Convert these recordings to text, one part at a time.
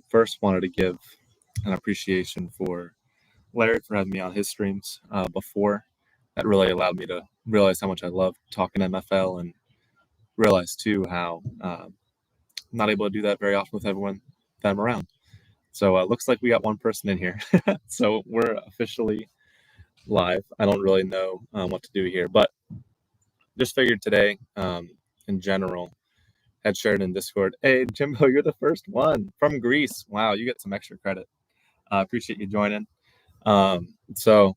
First, wanted to give an appreciation for Larry for having me on his streams before. That really allowed me to realize how much I love talking MFL and realize too how I'm not able to do that very often with everyone that I'm around. So looks like we got one person in here. So we're officially live. I don't really know what to do here, but just figured today, in general, had shared in Discord. Hey, Jimbo, you're the first one from Greece. Wow, you get some extra credit. I appreciate you joining. So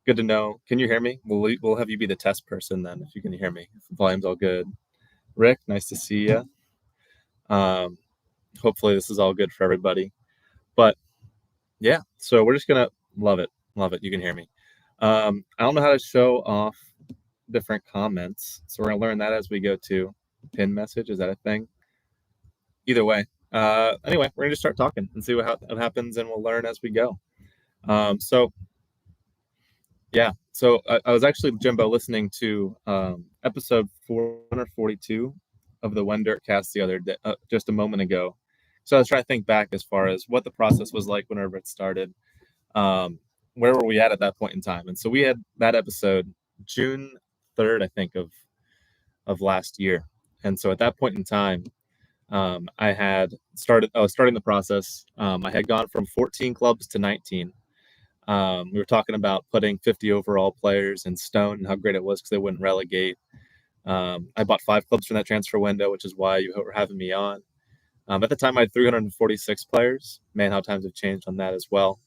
good to know. Can you hear me? We'll have you be the test person then, if you can hear me. If the volume's all good. Rick, nice to see you. Hopefully this is all good for everybody. But yeah, so we're just gonna love it. You can hear me. I don't know how to show off different comments, so we're gonna learn that as we go to pin message. Is that a thing? Either way. Anyway, we're gonna just start talking and see what happens, and we'll learn as we go. So I was actually, Jimbo, listening to episode 442 of the When Dirt cast the other day, just a moment ago. So I was trying to think back as far as what the process was like whenever it started. Where were we at that point in time? And so we had that episode June 3rd, I think, of last year. And so at that point in time, I was starting the process. I had gone from 14 clubs to 19. We were talking about putting 50 overall players in Stone and how great it was because they wouldn't relegate. I bought 5 clubs from that transfer window, which is why you were having me on. At the time, I had 346 players. Man, how times have changed on that as well.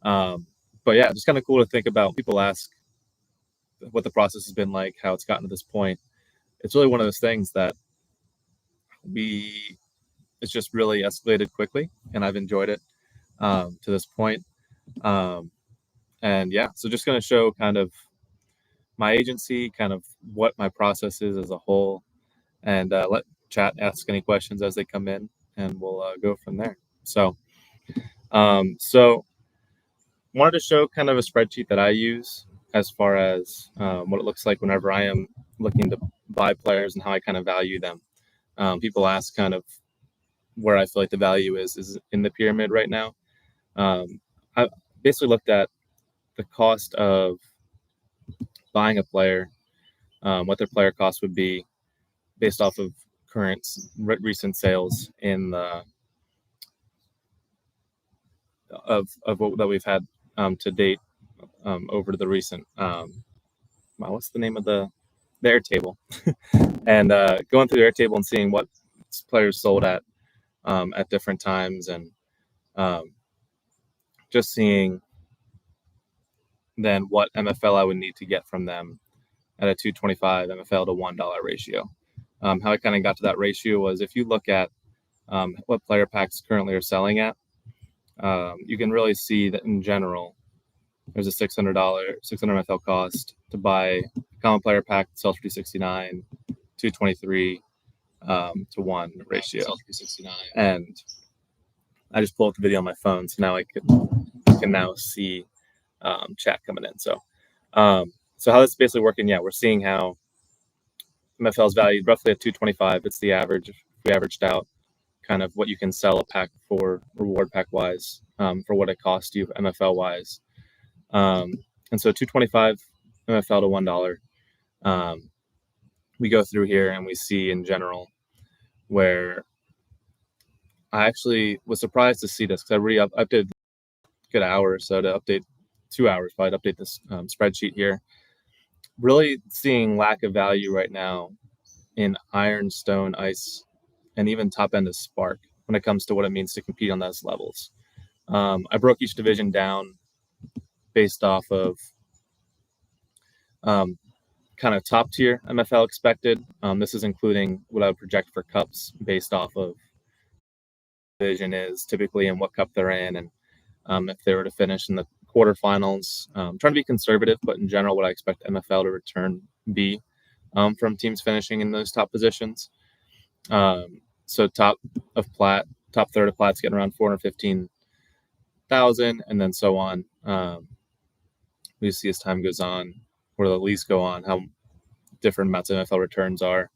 But yeah, just kind of cool to think about. People ask what the process has been like, how it's gotten to this point. It's really one of those things that it's just really escalated quickly, and I've enjoyed it to this point. And yeah, so just going to show kind of my agency, kind of what my process is as a whole, and let chat ask any questions as they come in, and we'll go from there. So wanted to show kind of a spreadsheet that I use as far as what it looks like whenever I am looking to buy players and how I kind of value them. People ask kind of where I feel like the value is in the pyramid right now. I basically looked at the cost of buying a player, what their player cost would be based off of recent sales in the of what that we've had to date over the recent what's the name of the Airtable and going through the Airtable and seeing what players sold at different times, and just seeing then what MFL I would need to get from them at a 225 MFL to $1 ratio. How I kind of got to that ratio was, if you look at what player packs currently are selling at, you can really see that in general, there's a $600 MFL cost to buy a common player pack that sells for $269, 223 to 1 ratio. And I just pulled up the video on my phone, so now I can now see chat coming in. So how that's basically working, we're seeing how MFL is valued roughly at 225. It's the average. If we averaged out kind of what you can sell a pack for reward pack wise, for what it costs you MFL wise. And so 225 MFL to $1. We go through here and we see in general where I actually was surprised to see this, because I updated a good hour or so to update, 2 hours probably to update this spreadsheet here. Really seeing lack of value right now in Iron, Stone, Ice, and even top end of Spark when it comes to what it means to compete on those levels. I broke each division down based off of kind of top tier MFL expected. This is including what I would project for cups based off of division is typically and what cup they're in, and if they were to finish in the quarterfinals. Trying to be conservative, but in general, what I expect MFL to return be from teams finishing in those top positions. So top third of Plat's getting around 415,000, and then so on. We see as time goes on, where the leagues go on, how different amounts of NFL returns are.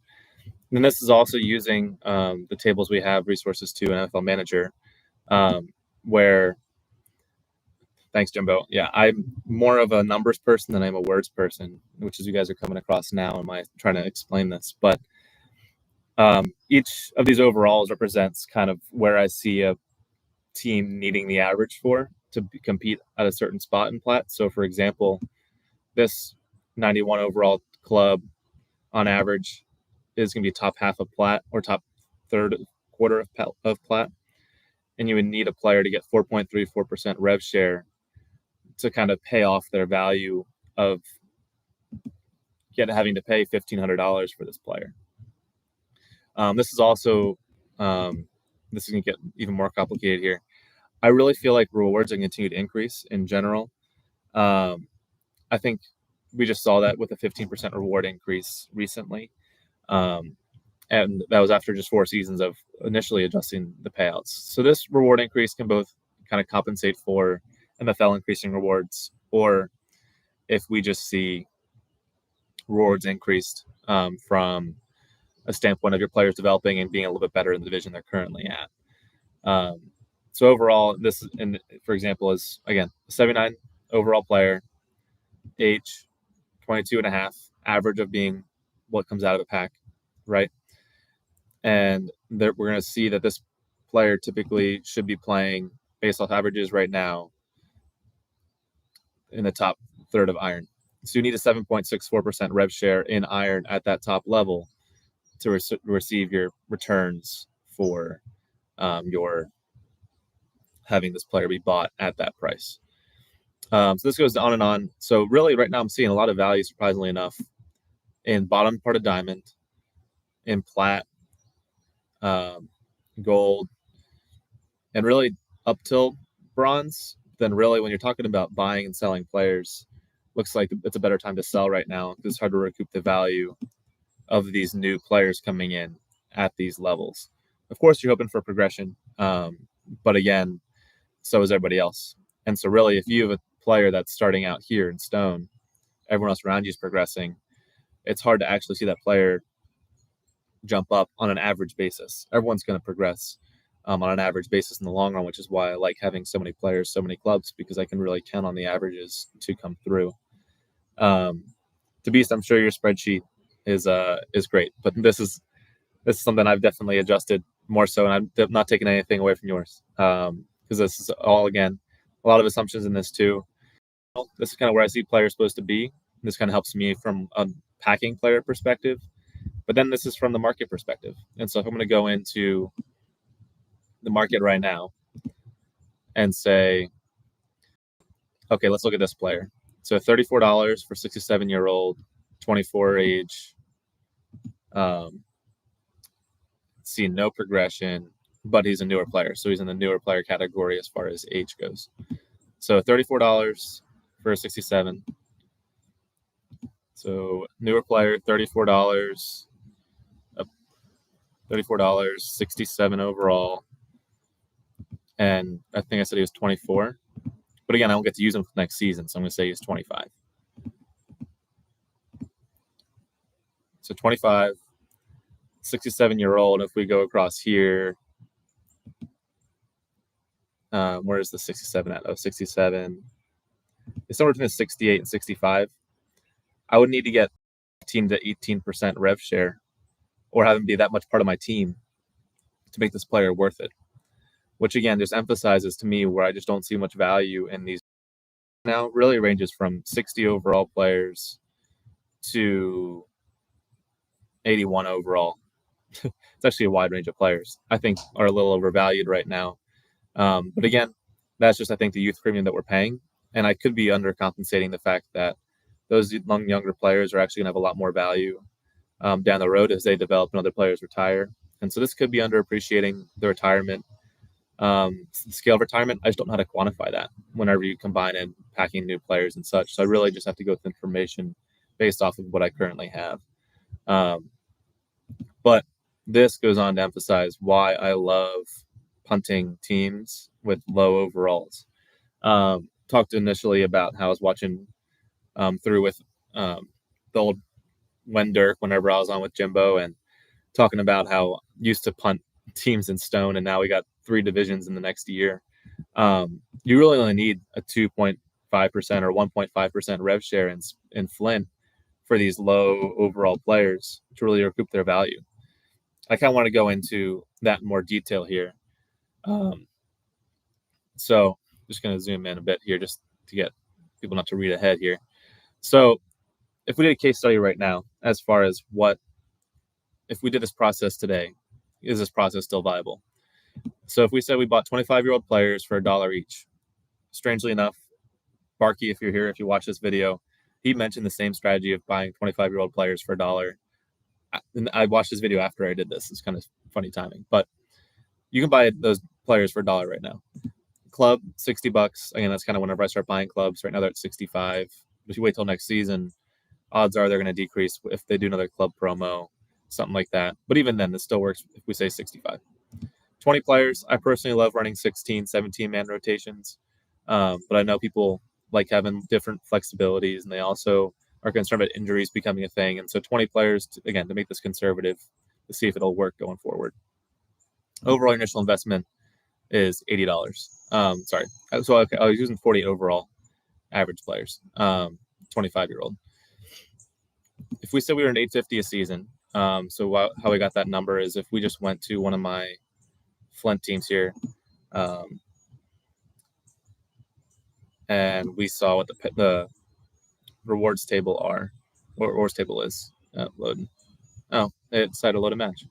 And this is also using the tables we have resources to in NFL Manager. where thanks, Jimbo. Yeah, I'm more of a numbers person than I'm a words person, which is you guys are coming across now. Am I trying to explain this? But each of these overalls represents kind of where I see a team needing the average for to compete at a certain spot in Plat. So, for example, this 91 overall club on average is going to be top half of Plat or top third quarter of Plat. And you would need a player to get 4.34% rev share to kind of pay off their value of having to pay $1,500 for this player. This is also, this is going to get even more complicated here. I really feel like rewards are going to continue to increase in general. I think we just saw that with a 15% reward increase recently. And that was after just 4 seasons of initially adjusting the payouts. So this reward increase can both kind of compensate for MFL increasing rewards, or if we just see rewards increased from a standpoint of your players developing and being a little bit better in the division they're currently at. So overall, this, for example, is, again, a 79 overall player, age 22 and a half, average of being what comes out of the pack, right? And we're going to see that this player typically should be playing based off averages right now in the top third of iron. So you need a 7.64% rev share in iron at that top level to receive your returns for your having this player be bought at that price. So this goes on and on. So really right now I'm seeing a lot of value, surprisingly enough, in bottom part of diamond, in plat, gold, and really up till bronze. Then really when you're talking about buying and selling players, looks like it's a better time to sell right now because it's hard to recoup the value of these new players coming in at these levels. Of course, you're hoping for progression, but again, so is everybody else. And so really, if you have a player that's starting out here in stone, everyone else around you is progressing, it's hard to actually see that player jump up on an average basis. Everyone's going to progress on an average basis in the long run, which is why I like having so many players, so many clubs, because I can really count on the averages to come through. To Beast, I'm sure your spreadsheet is great, but this is something I've definitely adjusted more so, and I'm not taking anything away from yours, because this is all, again, a lot of assumptions in this too. This is kind of where I see players supposed to be. This kind of helps me from a packing player perspective, but then this is from the market perspective. And so if I'm going to go into the market right now and say, okay, let's look at this player. So $34 for 67-year-old, 24 age, see no progression, but he's a newer player. So he's in the newer player category as far as age goes. So $34 for a 67. So newer player, $34, 67 overall. And I think I said he was 24. But again, I won't get to use him for next season, so I'm going to say he's 25. So 25, 67-year-old. If we go across here, where is the 67 at? Oh, 67. It's somewhere between 68 and 65. I would need to get 15 to 18% rev share, or have him be that much part of my team to make this player worth it. Which again just emphasizes to me where I just don't see much value in these. Now really ranges from 60 overall players to 81 overall. It's actually a wide range of players I think are a little overvalued right now. But again, that's just, I think, the youth premium that we're paying. And I could be undercompensating the fact that those younger players are actually going to have a lot more value down the road as they develop and other players retire. And so this could be underappreciating the retirement. Scale of retirement, I just don't know how to quantify that whenever you combine in packing new players and such. So I really just have to go with information based off of what I currently have. But this goes on to emphasize why I love punting teams with low overalls. Talked initially about how I was watching through with the old Dirk whenever I was on with Jimbo, and talking about how used to punt teams in stone, and now we got 3 divisions in the next year. You really only need a 2.5% or 1.5% rev share in Flint for these low overall players to really recoup their value. I kind of want to go into that in more detail here. So just going to zoom in a bit here just to get people not to read ahead here. So if we did a case study right now, as far as if we did this process today, is this process still viable? So if we said we bought 25-year-old players for $1 each, strangely enough, Barkey, if you're here, if you watch this video, he mentioned the same strategy of buying 25-year-old players for $1. And I watched this video after I did this. It's kind of funny timing, but you can buy those players for $1 right now. Club, $60. Again, that's kind of whenever I start buying clubs. Right now they're at 65. If you wait till next season, odds are they're going to decrease if they do another club promo, something like that. But even then, this still works if we say 65. 20 players. I personally love running 16, 17-man rotations. But I know people like having different flexibilities, and they also are concerned about injuries becoming a thing. And so 20 players, to make this conservative, to see if it'll work going forward. Overall initial investment is $80. Sorry. So okay, I was using 40 overall average players, 25-year-old. If we said we were an $850 a season, so how we got that number is if we just went to one of my Flint teams here, and we saw what the rewards table is. Loading. Oh, it decided to load a match.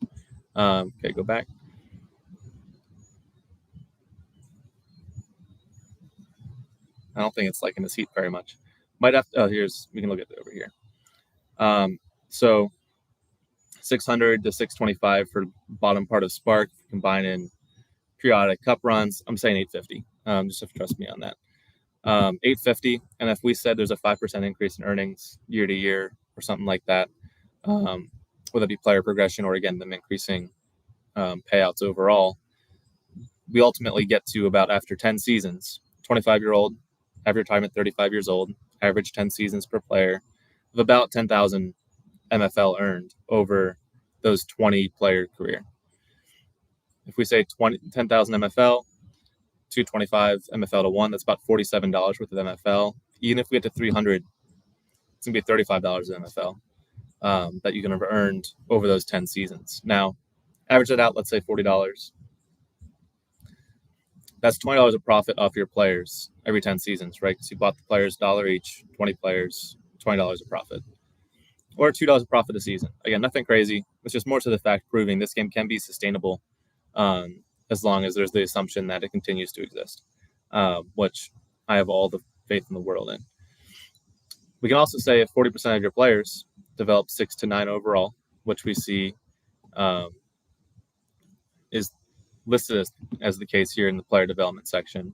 Okay, go back. I don't think it's liking this heat very much. Might have to, we can look at it over here. So 600 to 625 for bottom part of Spark, combine in periodic cup runs. I'm saying 850. Just have to trust me on that. 850, and if we said there's a 5% increase in earnings year to year or something like that, whether it be player progression or again them increasing payouts overall, we ultimately get to about after 10 seasons, 25-year-old, average retirement 35 years old, average 10 seasons per player, of about 10,000 MFL earned over those 20-player career. If we say 10,000 MFL, 225 MFL to 1, that's about $47 worth of MFL. Even if we get to 300, it's going to be $35 of MFL that you can have earned over those 10 seasons. Now, average that out, let's say $40. That's $20 of profit off your players every 10 seasons, right? Because you bought the players $1 each, 20 players, $20 of profit. Or $2 of profit a season. Again, nothing crazy. It's just more to the fact proving this game can be sustainable as long as there's the assumption that it continues to exist, which I have all the faith in the world in. We can also say if 40% of your players develop 6 to 9 overall, which we see is listed as the case here in the player development section,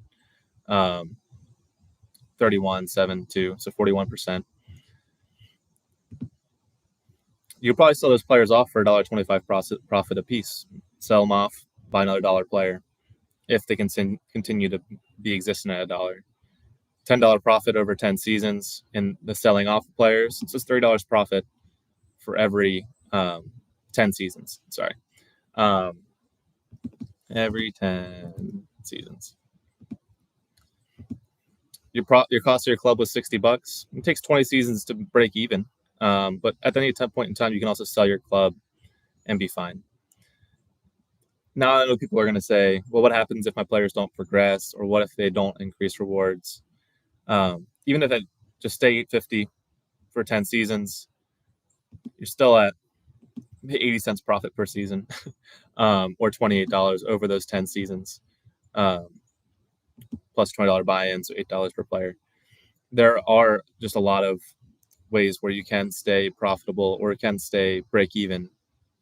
31, 7, 2, so 41%. You could probably sell those players off for $1.25 profit a piece. Sell them off, buy another $1 player if they can continue to be existing at $1. $10 profit over 10 seasons in the selling off players. So it's $30 profit for every 10 seasons. Sorry. Every 10 seasons. Your cost of your club was $60. It takes 20 seasons to break even. But at any point in time, you can also sell your club and be fine. Now, I know people are going to say, well, what happens if my players don't progress? Or what if they don't increase rewards? Even if it just stay $850 for 10 seasons, you're still at 80 cents profit per season, or $28 over those 10 seasons, plus $20 buy-ins, so $8 per player. There are just a lot of ways where you can stay profitable or can stay break even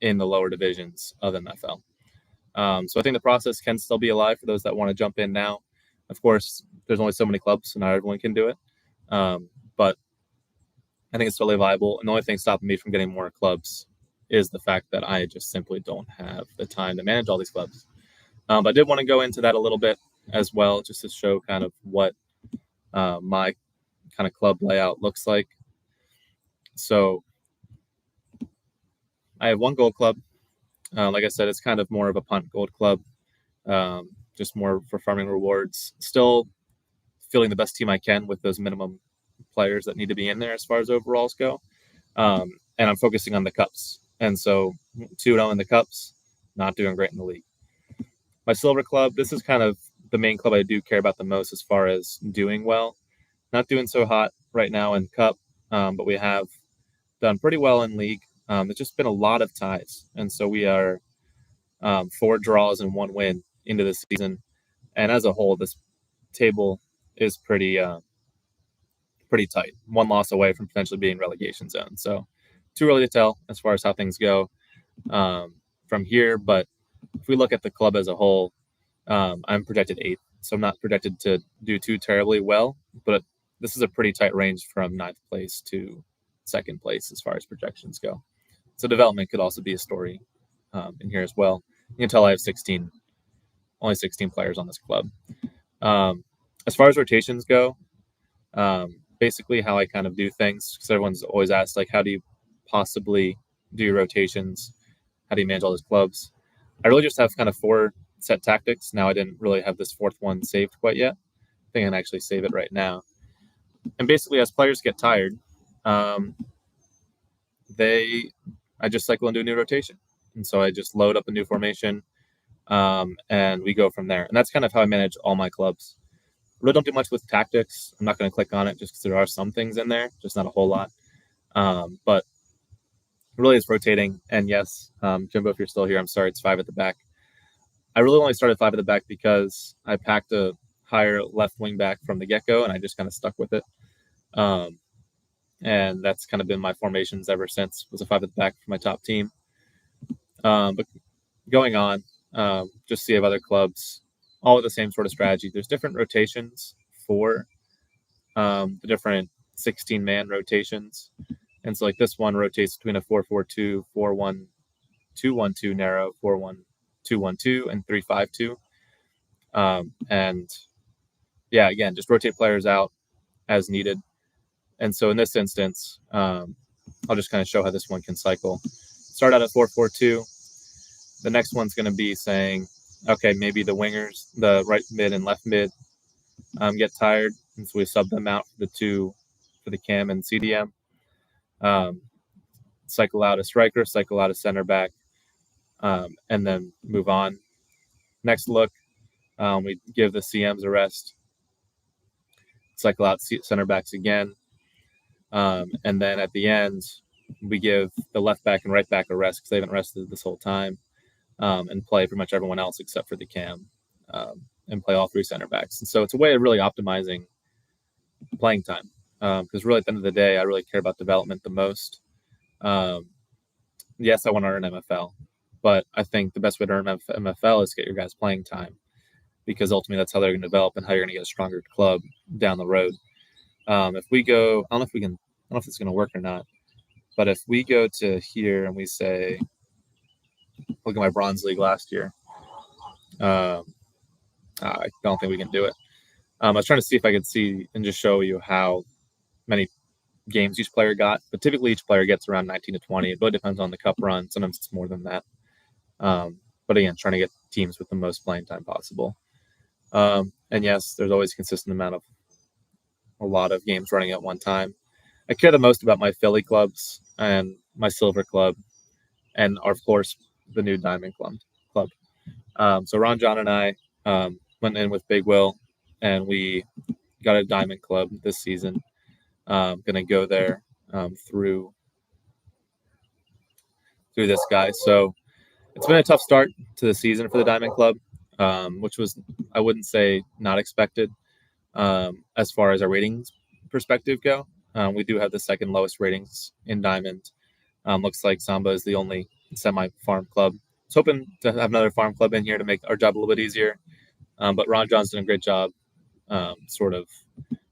in the lower divisions of MFL. So I think the process can still be alive for those that want to jump in now. Of course, there's only so many clubs, so not everyone can do it. But I think it's totally viable. And the only thing stopping me from getting more clubs is the fact that I just simply don't have the time to manage all these clubs. But I did want to go into that a little bit as well, just to show kind of what my kind of club layout looks like. So I have one gold club. Like I said, it's kind of more of a punt gold club. just more for farming rewards. Still feeling the best team I can with those minimum players that need to be in there as far as overalls go. And I'm focusing on the cups. And so 2-0 in the cups, not doing great in the league. My silver club, this is kind of the main club I do care about the most as far as doing well. Not doing so hot right now in cup, but we have done pretty well in league. There's just been a lot of ties. And so we are 4 draws and 1 win into the season. And as a whole, this table is pretty tight. 1 loss away from potentially being relegation zone. So too early to tell as far as how things go from here. But if we look at the club as a whole, I'm projected 8th. So I'm not projected to do too terribly well. But this is a pretty tight range from 9th place to 2nd place as far as projections go. So development could also be a story in here as well. You can tell I have only 16 players on this club. As far as rotations go, basically how I kind of do things, because everyone's always asked, like, how do you possibly do rotations? How do you manage all those clubs? I really just have kind of 4 set tactics. Now I didn't really have this 4th one saved quite yet. I think I can actually save it right now. And basically, as players get tired, I just cycle into a new rotation. And so I just load up a new formation, and we go from there. And that's kind of how I manage all my clubs. I really don't do much with tactics. I'm not going to click on it just because there are some things in there, just not a whole lot. But really it's rotating. And yes, Jimbo, if you're still here, I'm sorry, it's 5 at the back. I really only started 5 at the back because I packed a higher left wing back from the get-go, and I just kind of stuck with it. And that's kind of been my formations ever since, was a 5 at the back for my top team. But going on, just see if other clubs, all with the same sort of strategy. There's different rotations for the different 16-man rotations. And so like this one rotates between a 4-4-2, 4-1-2-1-2 narrow, 4-1-2-1-2, and 3-5-2. And yeah, again, just rotate players out as needed. And so in this instance, I'll just kind of show how this one can cycle. Start out at 4-4-2. The next one's going to be saying, okay, maybe the wingers, the right mid and left mid, get tired, and so we sub them out for the cam and CDM. Cycle out a striker, cycle out a center back, and then move on. Next look, we give the CMs a rest, cycle out center backs again, and then at the end, we give the left back and right back a rest because they haven't rested this whole time, and play pretty much everyone else except for the cam, and play all 3 center backs. And so it's a way of really optimizing playing time, because really at the end of the day, I really care about development the most. Yes, I want to earn MFL, but I think the best way to earn MFL is get your guys playing time, because ultimately that's how they're going to develop and how you're going to get a stronger club down the road. If we go, I don't know if it's going to work or not, but if we go to here and we say, look at my bronze league last year, I don't think we can do it. I was trying to see if I could see and just show you how many games each player got, but typically each player gets around 19 to 20. It really depends on the cup run. Sometimes it's more than that. But again, trying to get teams with the most playing time possible. And yes, there's always a consistent amount of a lot of games running at one time. I care the most about my Philly clubs and my silver club, and of course the new diamond club. So Ron, John, and I went in with Big Will, and we got a diamond club this season. Going to go there through this guy. So it's been a tough start to the season for the Diamond Club, which was, I wouldn't say not expected as far as our ratings perspective go. We do have the 2nd lowest ratings in Diamond. Looks like Samba is the only semi-farm club. I was hoping to have another farm club in here to make our job a little bit easier. But Ron John's done a great job sort of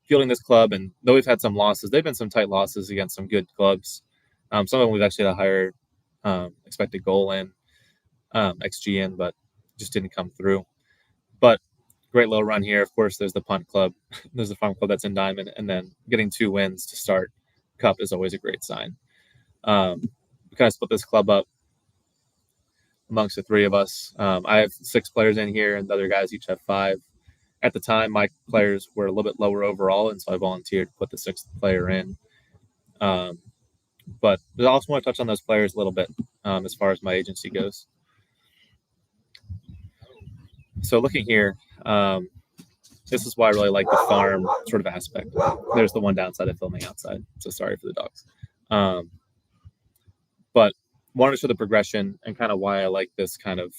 fielding this club. And though we've had some losses, they've been some tight losses against some good clubs. Some of them we've actually had a higher expected goal in, XG in, but just didn't come through. But great little run here. Of course, there's the punt club. There's the farm club that's in Diamond. And then getting 2 wins to start Cup is always a great sign. We kind of split this club up amongst the three of us. I have 6 players in here, and the other guys each have 5. At the time, my players were a little bit lower overall, and so I volunteered to put the 6th player in. But I also want to touch on those players a little bit as far as my agency goes. So looking here, this is why I really like the farm sort of aspect. There's the one downside of filming outside, so sorry for the dogs. But wanted to show the progression and kind of why I like this kind of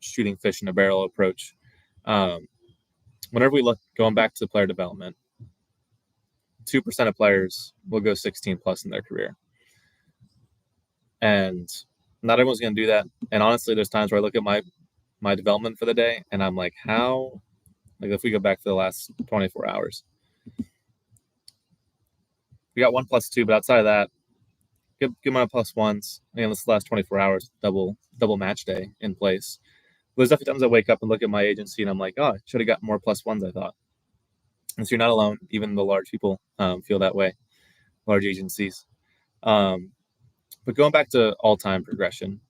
shooting fish in a barrel approach. Whenever we look, going back to player development, 2% of players will go 16 plus in their career. And not everyone's going to do that. And honestly, there's times where I look at my development for the day and I'm like, how, like if we go back to the last 24 hours, we got 1+2, but outside of that, good amount of +1s. And this last 24 hours, double match day in place. But there's definitely times I wake up and look at my agency and I'm like, oh, I should have got more +1s, I thought. And so you're not alone. Even the large people feel that way, large agencies. But going back to all-time progression.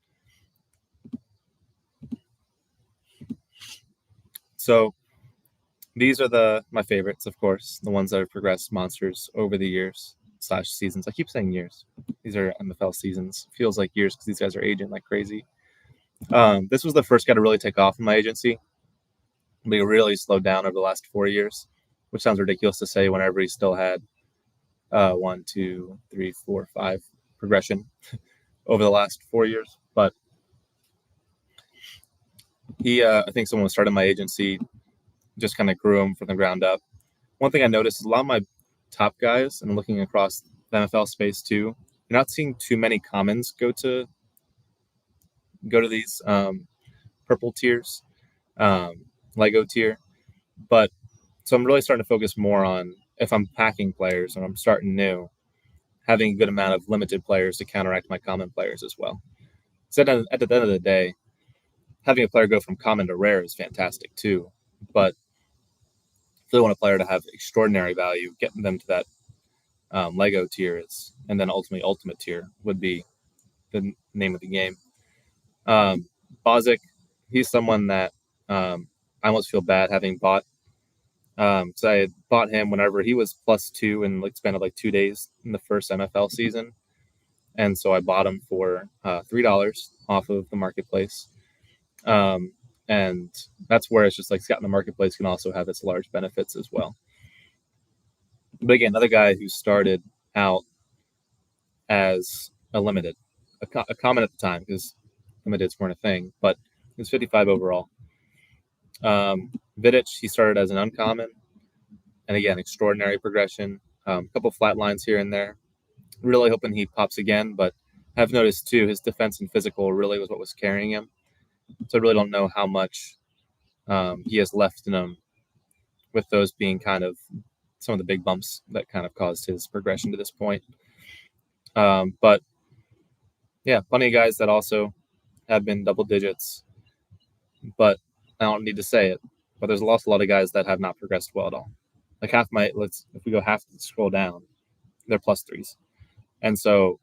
So these are my favorites, of course, the ones that have progressed monsters over the years / seasons. I keep saying years. These are MFL seasons. Feels like years because these guys are aging like crazy. This was the first guy to really take off in my agency. But he really slowed down over the last 4 years, which sounds ridiculous to say whenever he still had 1, 2, 3, 4, 5 progression over the last 4 years. But he, I think someone started my agency, just kind of grew him from the ground up. One thing I noticed is a lot of my top guys, and looking across the NFL space too, you're not seeing too many commons go to these purple tiers, Lego tier. But so I'm really starting to focus more on, if I'm packing players and I'm starting new, having a good amount of limited players to counteract my common players as well. So at the end of the day, having a player go from common to rare is fantastic too. But if they want a player to have extraordinary value, getting them to that Lego tier is, and then ultimately ultimate tier would be the name of the game. Bozic, he's someone that I almost feel bad having bought. So I had bought him whenever he was +2 and expanded like 2 days in the first MFL season. And so I bought him for $3 off of the marketplace. And that's where it's just like Scott in the marketplace can also have its large benefits as well. But again, another guy who started out as a limited, a common at the time, because limiteds weren't a thing, but he was 55 overall. Vidic, he started as an uncommon, and again, extraordinary progression. A couple flat lines here and there. Really hoping he pops again, but I've noticed too his defense and physical really was what was carrying him. So I really don't know how much he has left in him, with those being kind of some of the big bumps that kind of caused his progression to this point. But yeah, plenty of guys that also have been double digits, but I don't need to say it, but there's also a lot of guys that have not progressed well at all. Like if we go half scroll down, they're +3s. And so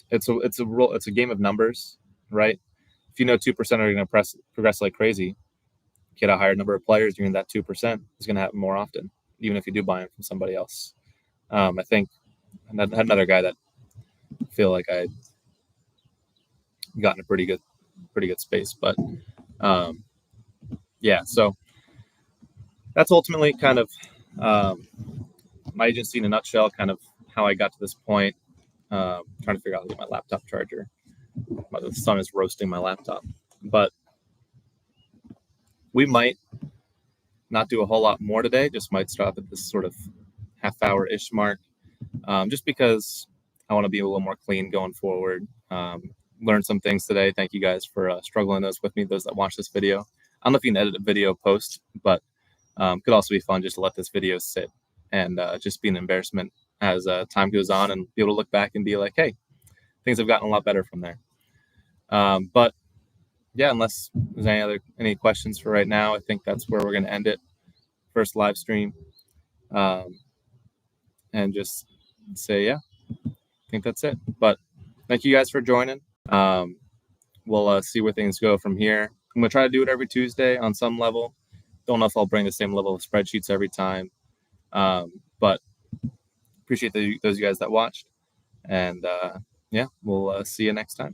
it's a game of numbers, right? If you know 2% are going to progress like crazy, get a higher number of players, you're in that 2% is going to happen more often, even if you do buy them from somebody else. I think I had another guy that I feel like I got in a pretty good space, but yeah, so that's ultimately kind of my agency in a nutshell, kind of how I got to this point. Trying to figure out how to get my laptop charger. The sun is roasting my laptop, but we might not do a whole lot more today. Just might stop at this sort of half-hour-ish mark, just because I want to be a little more clean going forward. Learn some things today. Thank you guys for struggling those with me, those that watch this video. I don't know if you can edit a video post, but could also be fun just to let this video sit and just be an embarrassment as time goes on, and be able to look back and be like, hey, things have gotten a lot better from there. But yeah, unless there's any questions for right now, I think that's where we're going to end it. First live stream. And just say, yeah, I think that's it. But thank you guys for joining. we'll see where things go from here. I'm gonna try to do it every Tuesday on some level. Don't know if I'll bring the same level of spreadsheets every time, but appreciate those of you guys that watched, and yeah, we'll see you next time.